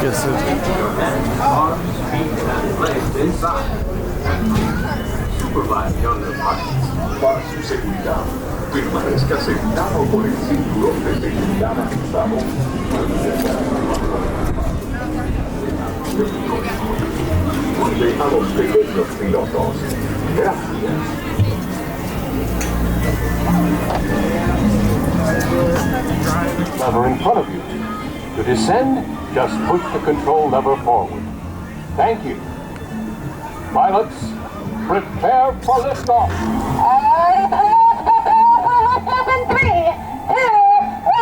Guess Supervise younger pilots. Para su seguridad, permanezca sentado con el cinturón de seguridad ajustado. Cuide a los pequeños pilotos. Gracias. Lever in front of you. To descend, just push the control lever forward. Thank you. Pilots, prepare for liftoff. 7, 3, 2, 1,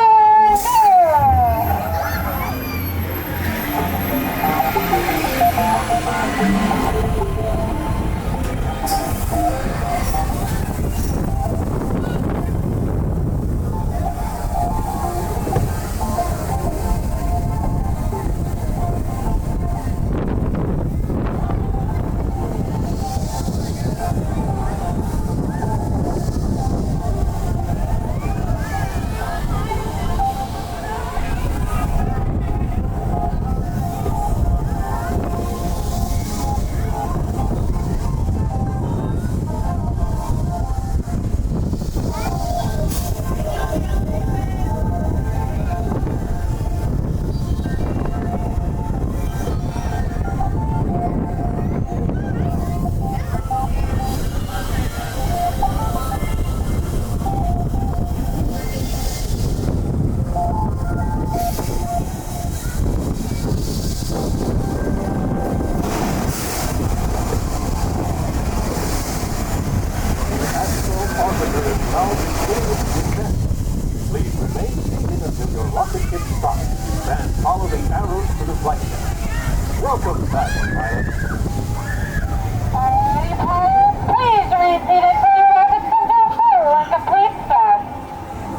Astro Orbiter is now beginning its descent. Please remain seated until your rocket gets started and follow the arrows to the flight deck. Welcome back, pilots. please remain seated for your rockets to go through on complete start.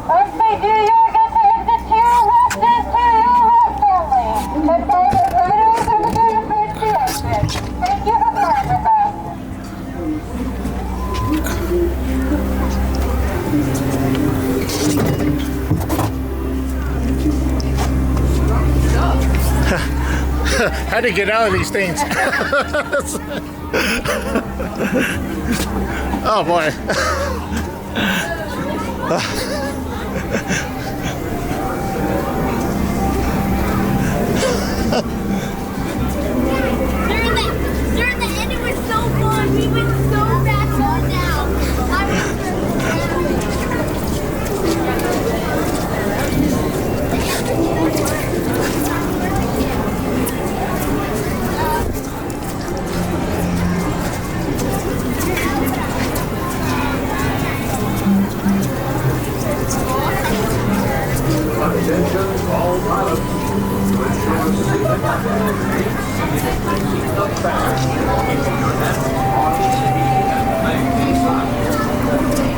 Once they do, you'll get to exit to your left and to your left only. The target riders are the first to exit. Thank you for flying with us. how to get out of these things? Oh boy. During the end, it was so fun. We went so fast on down. Attention, all pilots. To ensure safe and keep the fast. Keeping your hands on the seat and leg beside.